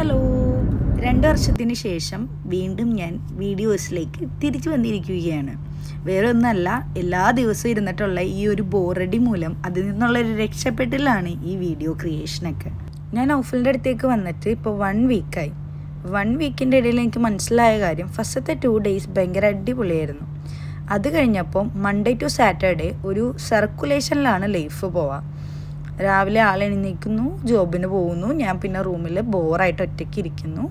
Hello, 2 വർഷത്തിന് ശേഷം വീണ്ടും ഞാൻ വീഡിയോസിലേക്ക് തിരിച്ചു വന്നിരിക്കുകയാണ്. വേറെ ഒന്നല്ല, എല്ലാ ദിവസവും ഇരുന്നിട്ടുള്ള ഈ ഒരു ബോറടി മൂലം അതിൽ നിന്നുള്ളൊരു രക്ഷപ്പെട്ടിലാണ് ഈ വീഡിയോ ക്രിയേഷനൊക്കെ. ഞാൻ ഔഫലിൻ്റെ അടുത്തേക്ക് വന്നിട്ട് ഇപ്പോൾ 1 വീക്കായി. 1 വീക്കിൻ്റെ ഇടയിൽ എനിക്ക് മനസ്സിലായ കാര്യം, ഫസ്റ്റത്തെ 2 ഡേയ്സ് ഭയങ്കര അടിപൊളിയായിരുന്നു. അത് കഴിഞ്ഞപ്പോൾ മൺഡേ ടു സാറ്റർഡേ ഒരു സർക്കുലേഷനിലാണ് ലൈഫ് പോവുക. രാവിലെ ആളെണീക്കുന്നു, ജോബിന് പോകുന്നു, ഞാൻ പിന്നെ റൂമിൽ ബോറായിട്ട് ഒറ്റയ്ക്ക് ഇരിക്കുന്നു.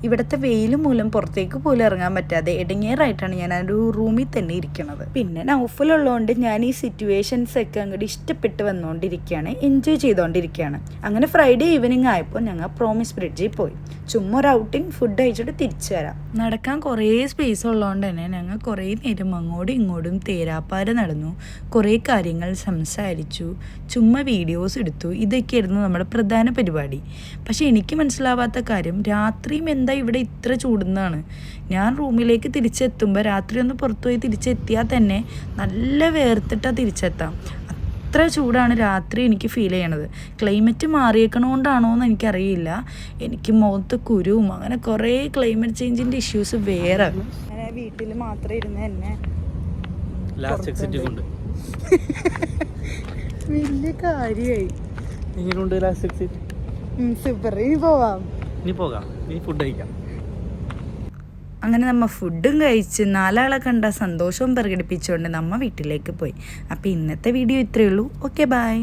ഇവിടുത്തെ വെയിൽ മൂലം പുറത്തേക്ക് പോലും ഇറങ്ങാൻ പറ്റാതെ ഇടങ്ങേറായിട്ടാണ് ഞാൻ ആ ഒരു റൂമിൽ തന്നെ ഇരിക്കുന്നത്. പിന്നെ നൗഫലുള്ളതുകൊണ്ട് ഞാൻ ഈ സിറ്റുവേഷൻസ് ഒക്കെ അങ്ങോട്ട് ഇഷ്ടപ്പെട്ട് വന്നുകൊണ്ടിരിക്കുകയാണ്, എൻജോയ് ചെയ്തുകൊണ്ടിരിക്കുകയാണ്. അങ്ങനെ ഫ്രൈഡേ ഈവനിങ് ആയപ്പോൾ ഞങ്ങൾ പ്രോമിസ് ബ്രിഡ്ജിൽ പോയി. ചുമ്മാ ഒരു ഔട്ടിങ്, ഫുഡ് കഴിച്ചിട്ട് തിരിച്ചു വരാം. നടക്കാൻ കുറേ സ്പേസ് ഉള്ളതുകൊണ്ട് തന്നെ ഞങ്ങൾ കുറേ നേരം അങ്ങോട്ടും ഇങ്ങോട്ടും തേരാപ്പാര നടന്നു, കുറേ കാര്യങ്ങൾ സംസാരിച്ചു, ചുമ്മാ വീഡിയോസ് എടുത്തു. ഇതൊക്കെയായിരുന്നു നമ്മുടെ പ്രധാന പരിപാടി. പക്ഷേ എനിക്ക് മനസ്സിലാവാത്ത കാര്യം, രാത്രിയും എന്താ ഇവിടെ ഇത്ര ചൂടുന്നതാണ്. ഞാൻ റൂമിലേക്ക് തിരിച്ചെത്തുമ്പോൾ രാത്രി ഒന്ന് പുറത്തു പോയി തിരിച്ചെത്തിയാൽ തന്നെ നല്ല വേർത്തിട്ടാണ് തിരിച്ചെത്താം. അത്ര ചൂടാണ് രാത്രി എനിക്ക് ഫീൽ ചെയ്യണത്. ക്ലൈമറ്റ് മാറിയേക്കണോണ്ടാണോ എന്ന് എനിക്കറിയില്ല. എനിക്ക് മുഖത്ത് കുരുവും അങ്ങനെ കുറേ ക്ലൈമറ്റ് ചേഞ്ചിൻ്റെ ഇഷ്യൂസ് വേറെ. വീട്ടിൽ മാത്രം ഇരുന്ന് തന്നെ വലിയ കാര്യമായി. സൂപ്പർ. ഇനി പോകാം, ഫുഡ് കഴിക്കാം. അങ്ങനെ നമ്മൾ ഫുഡും കഴിച്ച് 4 ആളെ കണ്ട സന്തോഷവും പ്രകടിപ്പിച്ചുകൊണ്ട് നമ്മൾ വീട്ടിലേക്ക് പോയി. അപ്പോൾ ഇന്നത്തെ വീഡിയോ ഇത്രയേ ഉള്ളൂ. Okay, by.